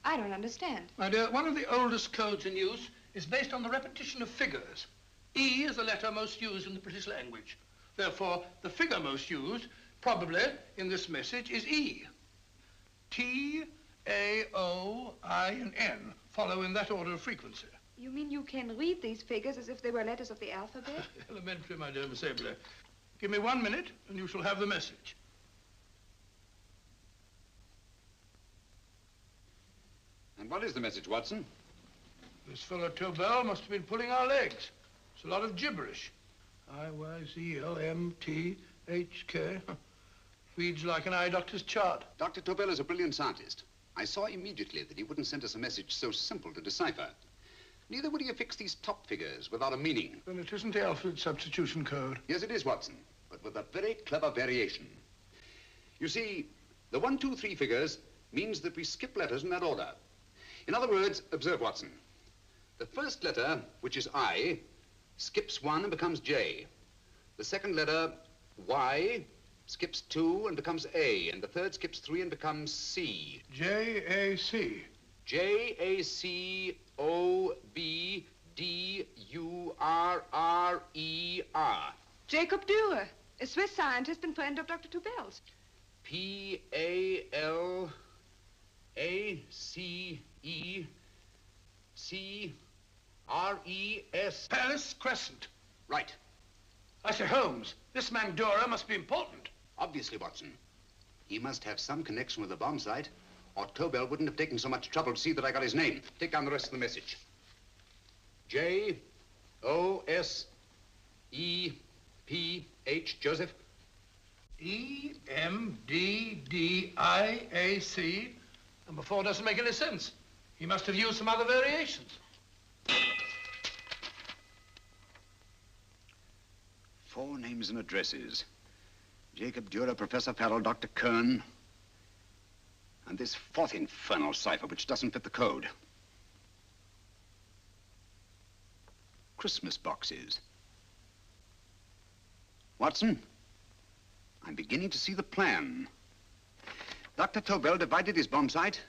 I don't understand. My dear, one of the oldest codes in use is based on the repetition of figures. E is the letter most used in the British language. Therefore, the figure most used, probably in this message, is E. T, A, O, I, and N follow in that order of frequency. You mean you can read these figures as if they were letters of the alphabet? Elementary, my dear Miss Abler. Give me 1 minute, and you shall have the message. And what is the message, Watson? This fellow Tobel must have been pulling our legs. It's a lot of gibberish. I-Y-Z-L-M-T-H-K. Reads like an eye doctor's chart. Dr. Tobel is a brilliant scientist. I saw immediately that he wouldn't send us a message so simple to decipher. Neither would he affix these top figures without a meaning. Then it isn't the alphabet substitution code. Yes, it is, Watson, but with a very clever variation. You see, the 1, 2, 3 figures means that we skip letters in that order. In other words, observe, Watson. The first letter, which is I, skips 1 and becomes J. The second letter, Y, skips 2 and becomes A. And the third skips 3 and becomes C. J-A-C. J-A-C-O-B-D-U-R-R-E-R. Jacob Dürer, a Swiss scientist and friend of Dr. Tobel's. P-A-L-A-C-E-C-R-E-S. Palace Crescent. Right. I say, Holmes, this man Dürer must be important. Obviously, Watson. He must have some connection with the bomb site, or Tobel wouldn't have taken so much trouble to see that I got his name. Take down the rest of the message. J-O-S-E-P-H, Joseph. E-M-D-D-I-A-C. Number 4 doesn't make any sense. He must have used some other variations. 4 names and addresses. Jacob Dürer, Professor Farrell, Dr. Kern, and this 4th infernal cipher, which doesn't fit the code. Christmas boxes. Watson, I'm beginning to see the plan. Dr. Tobel divided his bomb site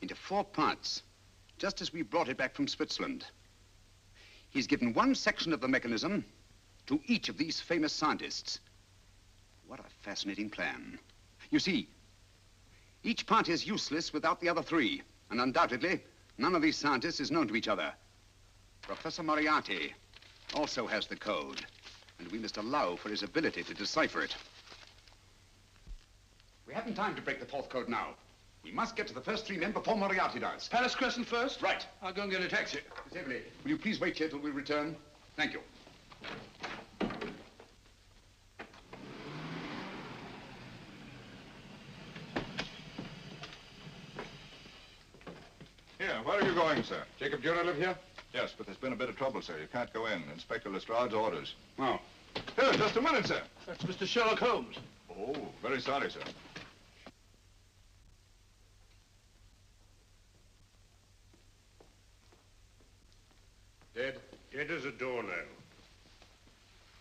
into 4 parts, just as we brought it back from Switzerland. He's given 1 section of the mechanism to each of these famous scientists. What a fascinating plan. You see, each part is useless without the other 3, and undoubtedly, none of these scientists is known to each other. Professor Moriarty also has the code, and we must allow for his ability to decipher it. We haven't time to break the 4th code now. We must get to the first 3 men before Moriarty does. Palace Crescent first? Right. I'll go and get a taxi. Miss Everly, will you please wait here till we return? Thank you. Here, where are you going, sir? Jacob Dürer live here? Yes, but there's been a bit of trouble, sir. You can't go in. Inspector Lestrade's orders. Oh. Here, just a minute, sir. That's Mr. Sherlock Holmes. Oh, very sorry, sir. Dead? Dead as a doornail.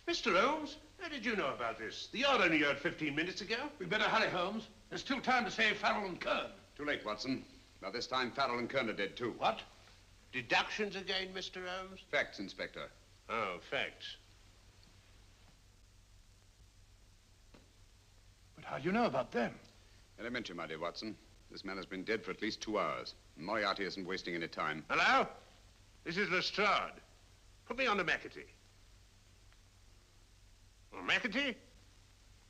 Mr. Holmes, how did you know about this? The yard only heard 15 minutes ago. We better hurry, Holmes. There's still time to save Farrell and Kern. Too late, Watson. By this time, Farrell and Kern are dead, too. What? Deductions again, Mr. Holmes? Facts, Inspector. Oh, facts. But how do you know about them? Elementary, my dear Watson. This man has been dead for at least 2 hours. Moriarty isn't wasting any time. Hello? This is Lestrade. Put me on to McAtee. Oh, McAtee?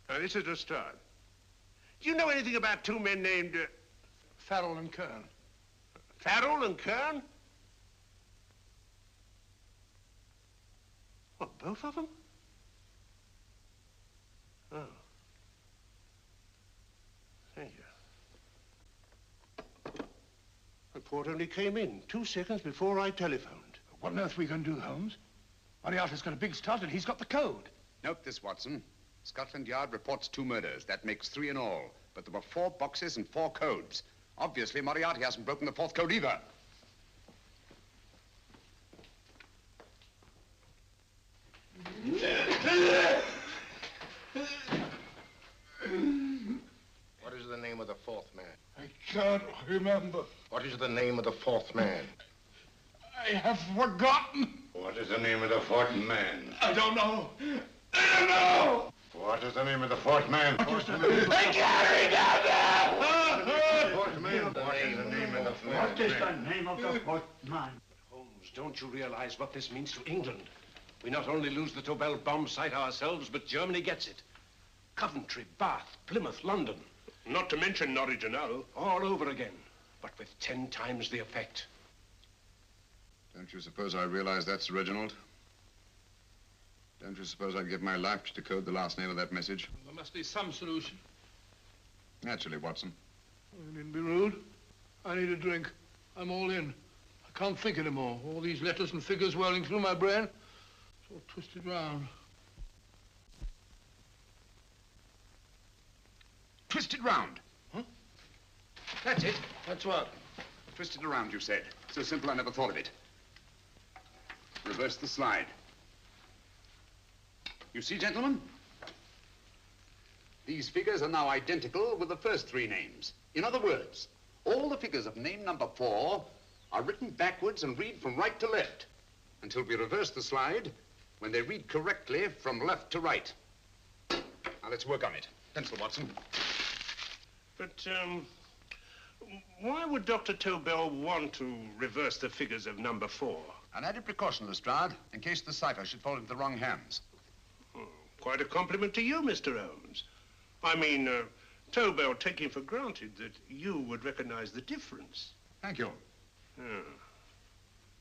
Oh, this is Lestrade. Do you know anything about 2 men named... Farrell and Kern. Farrell and Kern? Both of them? Oh. Thank you. Report only came in 2 seconds before I telephoned. What on earth are we going to do, Holmes? Moriarty's got a big start and he's got the code. Note this, Watson. Scotland Yard reports 2 murders. That makes 3 in all. But there were 4 boxes and 4 codes. Obviously, Moriarty hasn't broken the 4th code either. What is the name of the 4th man? I can't remember. What is the name of the 4th man? I have forgotten. What is the name of the 4th man? I don't know. I don't know. What is the name of the 4th man? I can't remember. Fourth man. What is the name of the 4th man? What is the name of the 4th man? Holmes, don't you realize what this means to England? We not only lose the Tobel bomb site ourselves, but Germany gets it. Coventry, Bath, Plymouth, London. Not to mention Norwich and Hull. All over again, but with 10 times the effect. Don't you suppose I realize that's Reginald? Don't you suppose I'd give my life to decode the last name of that message? There must be some solution. Naturally, Watson. You needn't be rude. I need a drink. I'm all in. I can't think anymore. All these letters and figures whirling through my brain. It's all twisted round. Twisted round. Huh? That's it. That's what? Twisted around, you said. So simple I never thought of it. Reverse the slide. You see, gentlemen? These figures are now identical with the first 3 names. In other words, all the figures of name number 4 are written backwards and read from right to left until we reverse the slide when they read correctly from left to right. Now, let's work on it. Pencil, Watson. But, why would Dr. Tobel want to reverse the figures of number 4? An added precaution, Lestrade, in case the cipher should fall into the wrong hands. Quite a compliment to you, Mr. Holmes. I mean, Tobel taking for granted that you would recognize the difference. Thank you.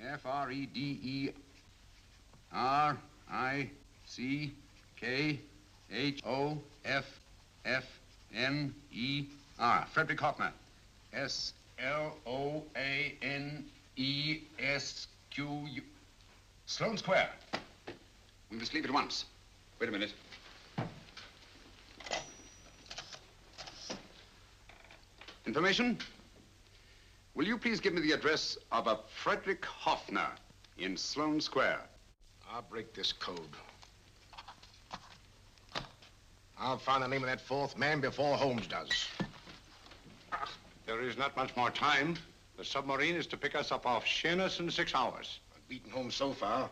F-R-E-D-E-R-I-C-K-H-O-F-F-N-E-R. Frederick Hoffner. S-L-O-A-N-E-S-Q-U. Sloane Square. We must leave at once. Wait a minute. Information? Will you please give me the address of a Frederick Hoffner in Sloane Square? I'll break this code. I'll find the name of that 4th man before Holmes does. There is not much more time. The submarine is to pick us up off Sheerness in 6 hours. I've beaten Holmes so far.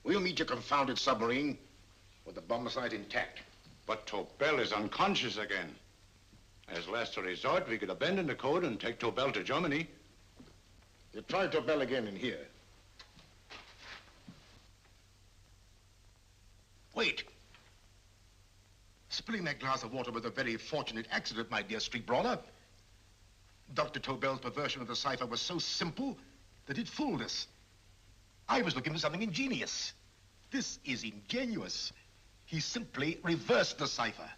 We'll meet your confounded submarine with the bomb site intact. But Tobel is unconscious again. As last resort, we could abandon the code and take Tobel to Germany. You try Tobel again in here. Wait. Spilling that glass of water was a very fortunate accident, my dear street brawler. Dr. Tobel's perversion of the cipher was so simple that it fooled us. I was looking for something ingenious. This is ingenious. He simply reversed the cipher.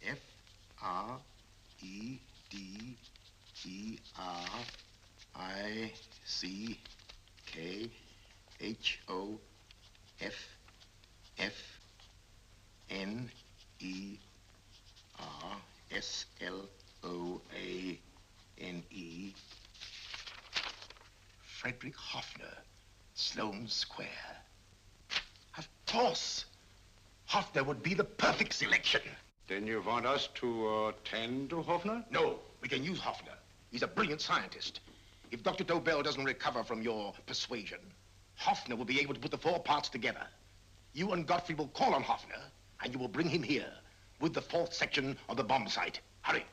F-R-E-D-E-R-I-C-K-H-O-F-N-E-R-S-L-O-A-N-E. Frederick Hoffner, Sloane Square. Of course. Hoffner would be the perfect selection. Then you want us to attend to Hoffner? No, we can use Hoffner. He's a brilliant scientist. If Dr. Tobel doesn't recover from your persuasion, Hoffner will be able to put the 4 parts together. You and Godfrey will call on Hoffner, and you will bring him here with the 4th section of the bomb site. Hurry.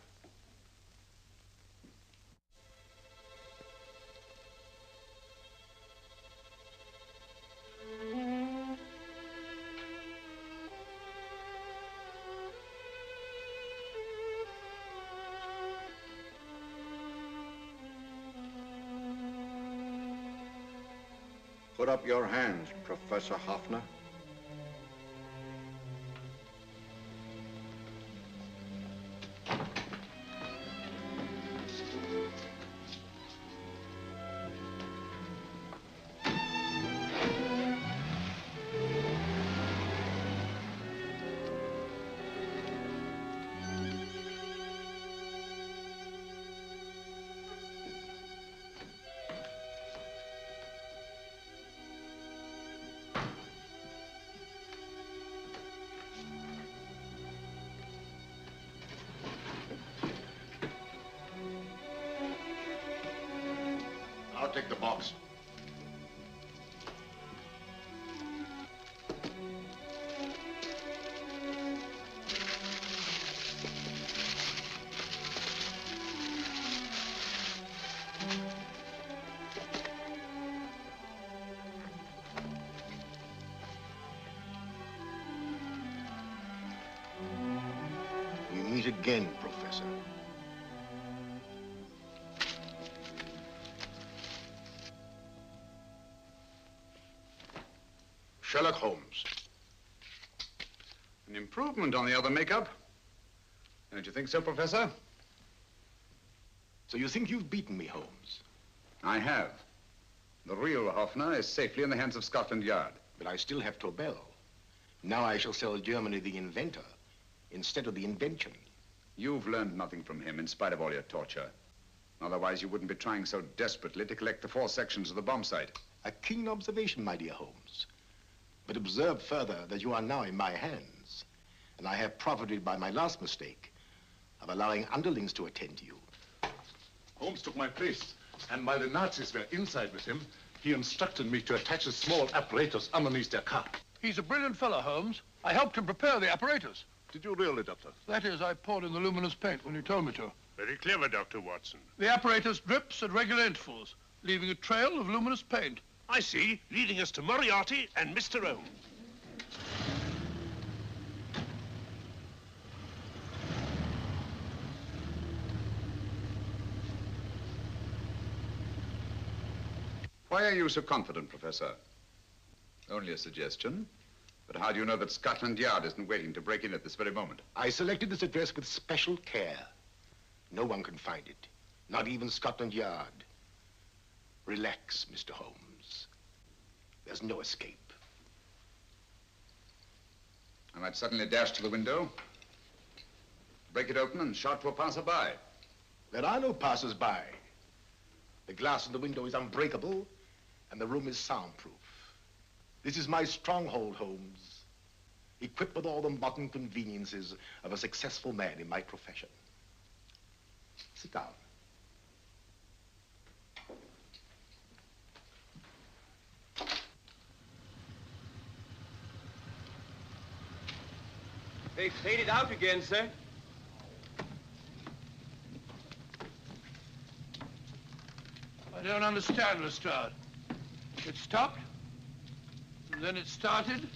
Put up your hands, Professor Hoffner. I'll take the box. We meet again, Professor. Sherlock Holmes. An improvement on the other makeup. Don't you think so, Professor? So you think you've beaten me, Holmes? I have. The real Hoffner is safely in the hands of Scotland Yard. But I still have Tobel. Now I shall sell Germany the inventor instead of the invention. You've learned nothing from him in spite of all your torture. Otherwise, you wouldn't be trying so desperately to collect the 4 sections of the bomb site. A keen observation, my dear Holmes. But observe further that you are now in my hands, and I have profited by my last mistake of allowing underlings to attend to you. Holmes took my place, and while the Nazis were inside with him, he instructed me to attach a small apparatus underneath their car. He's a brilliant fellow, Holmes. I helped him prepare the apparatus. Did you really, Doctor? That is, I poured in the luminous paint when you told me to. Very clever, Dr. Watson. The apparatus drips at regular intervals, leaving a trail of luminous paint. I see, leading us to Moriarty and Mr. Holmes. Why are you so confident, Professor? Only a suggestion. But how do you know that Scotland Yard isn't waiting to break in at this very moment? I selected this address with special care. No one can find it, not even Scotland Yard. Relax, Mr. Holmes. There's no escape. I might suddenly dash to the window, break it open, and shout to a passerby. There are no passers-by. The glass in the window is unbreakable, and the room is soundproof. This is my stronghold, Holmes, equipped with all the modern conveniences of a successful man in my profession. Sit down. They faded out again, sir. I don't understand, Lestrade. It stopped, and then it started,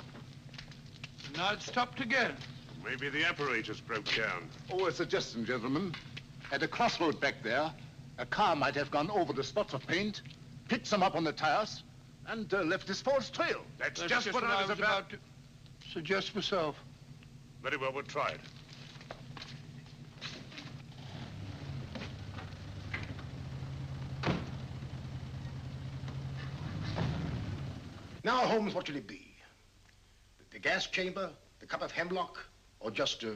and now it stopped again. Maybe the apparatus broke down. Oh, a suggestion, gentlemen. At a crossroad back there, a car might have gone over the spots of paint, picked some up on the tires, and left this false trail. That's just what I was about to suggest myself. Very well, we'll try it. Now, Holmes, what should it be? The gas chamber, the cup of hemlock, or just a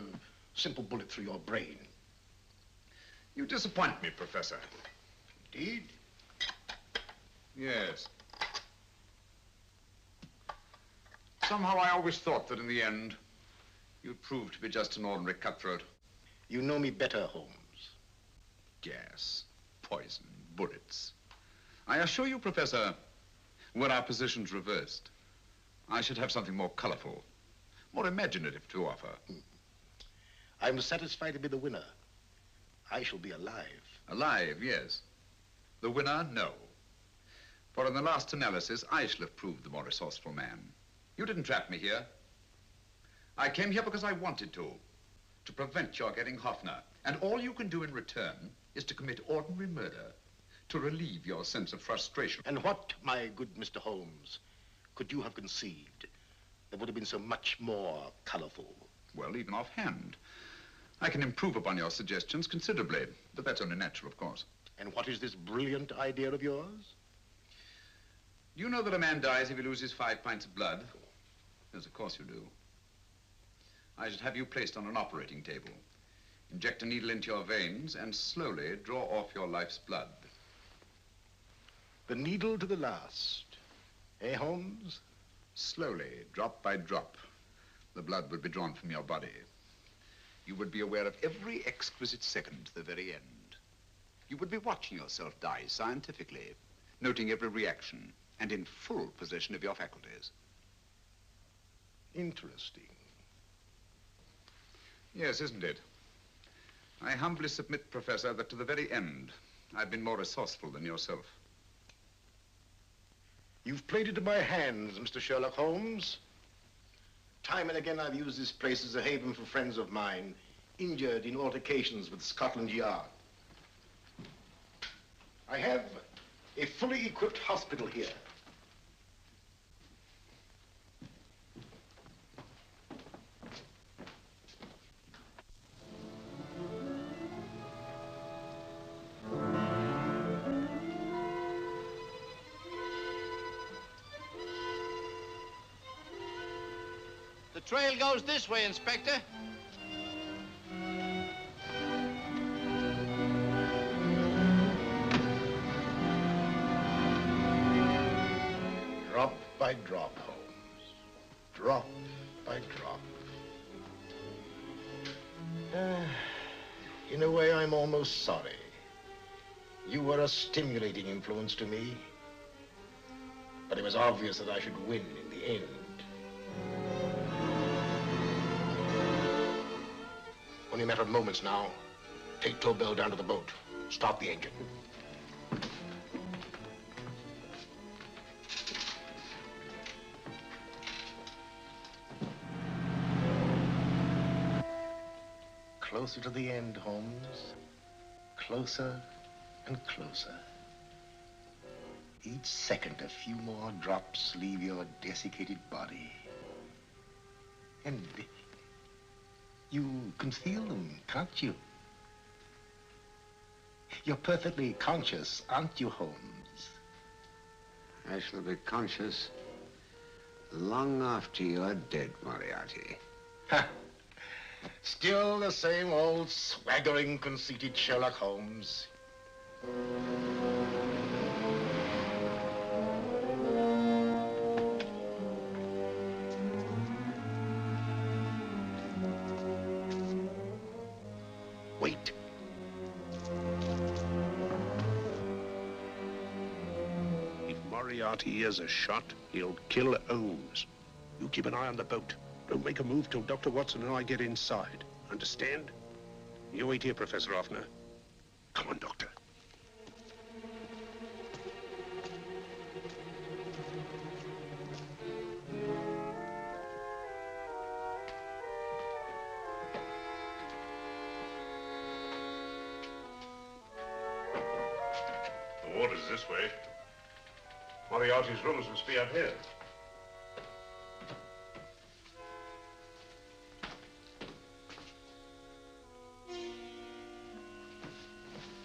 simple bullet through your brain? You disappoint me, Professor. Indeed? Yes. Somehow I always thought that in the end, you'd prove to be just an ordinary cutthroat. You know me better, Holmes. Gas, poison, bullets. I assure you, Professor, were our positions reversed, I should have something more colorful, more imaginative to offer. I'm satisfied to be the winner. I shall be alive. Alive, yes. The winner, no. For in the last analysis, I shall have proved the more resourceful man. You didn't trap me here. I came here because I wanted to prevent your getting Hoffner. And all you can do in return is to commit ordinary murder, to relieve your sense of frustration. And what, my good Mr. Holmes, could you have conceived that would have been so much more colorful? Well, even offhand, I can improve upon your suggestions considerably, but that's only natural, of course. And what is this brilliant idea of yours? Do you know that a man dies if he loses 5 pints of blood? Yes, of course you do. I should have you placed on an operating table. Inject a needle into your veins and slowly draw off your life's blood. The needle to the last. Eh, Holmes? Slowly, drop by drop, the blood would be drawn from your body. You would be aware of every exquisite second to the very end. You would be watching yourself die scientifically, noting every reaction, and in full possession of your faculties. Interesting. Yes, isn't it? I humbly submit, Professor, that to the very end, I've been more resourceful than yourself. You've played into my hands, Mr. Sherlock Holmes. Time and again I've used this place as a haven for friends of mine, injured in altercations with Scotland Yard. I have a fully equipped hospital here. The trail goes this way, Inspector. Drop by drop, Holmes. Drop by drop. In a way, I'm almost sorry. You were a stimulating influence to me. But it was obvious that I should win in the end. Only a matter of moments now. Take Tobel down to the boat. Stop the engine. Closer to the end, Holmes. Closer and closer. Each second, a few more drops leave your desiccated body. And you can feel them, can't you? You're perfectly conscious, aren't you, Holmes? I shall be conscious long after you're dead, Moriarty. Ha! Still the same old swaggering, conceited Sherlock Holmes. Wait. If Moriarty hears a shot, he'll kill Holmes. You keep an eye on the boat. Don't make a move till Dr. Watson and I get inside. Understand? You wait here, Professor Offner. Come on, Doctor. The water's this way. Moriarty's rooms must be up here.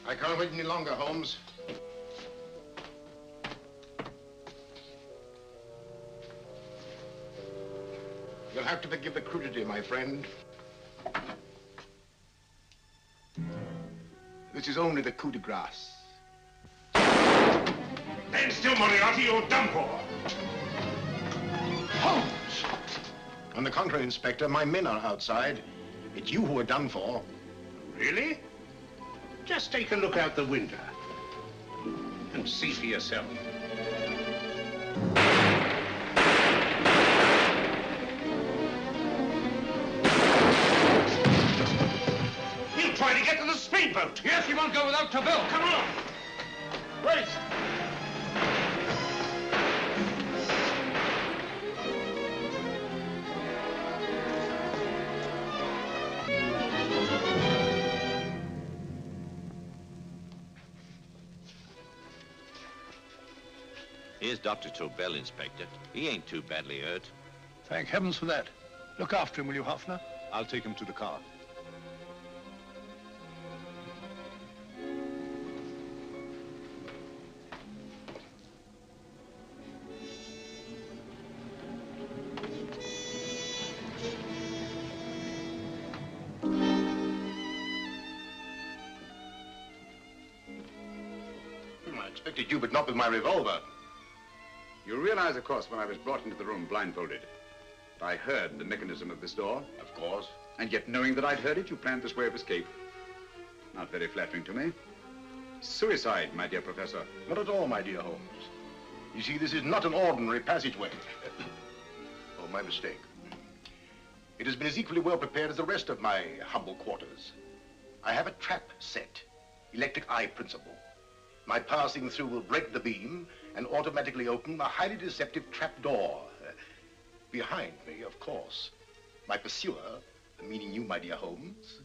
I can't wait any longer, Holmes. You'll have to forgive the crudity, my friend. This is only the coup de grace. Stand still, Moriarty, you're done for. Holmes! On the contrary, Inspector, my men are outside. It's you who are done for. Really? Just take a look out the window and see for yourself. He'll try to get to the speedboat. Yes, he won't go without Tobel. Come on. Wait. Here's Dr. Tobel, Inspector. He ain't too badly hurt. Thank heavens for that. Look after him, will you, Hoffner? I'll take him to the car. I expected you, but not with my revolver. You realize, of course, when I was brought into the room blindfolded, that I heard the mechanism of this door? Of course. And yet, knowing that I'd heard it, you planned this way of escape. Not very flattering to me. Suicide, my dear Professor. Not at all, my dear Holmes. You see, this is not an ordinary passageway. Oh, my mistake. It has been as equally well prepared as the rest of my humble quarters. I have a trap set, electric eye principle. My passing through will break the beam and automatically open a highly deceptive trap door. Behind me, of course, my pursuer, meaning you, my dear Holmes,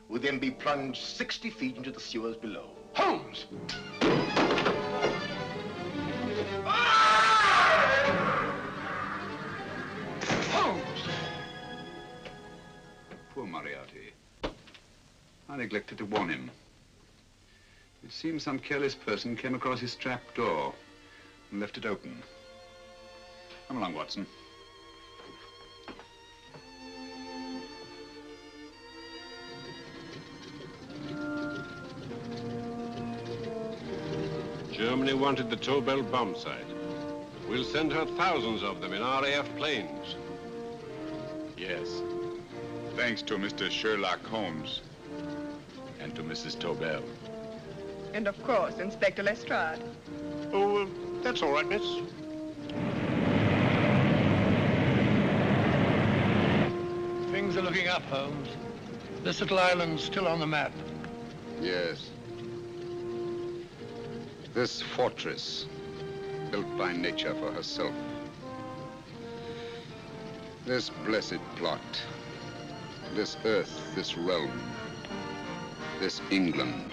will then be plunged 60 feet into the sewers below. Holmes! Holmes! Poor Moriarty. I neglected to warn him. It seems some careless person came across his trap door and left it open. Come along, Watson. Germany wanted the Tobel bomb site. We'll send her thousands of them in RAF planes. Yes. Thanks to Mr. Sherlock Holmes and to Mrs. Tobel. And of course, Inspector Lestrade. Oh, that's all right, miss. Things are looking up, Holmes. This little island's still on the map. Yes. This fortress, built by nature for herself. This blessed plot. This earth, this realm. This England.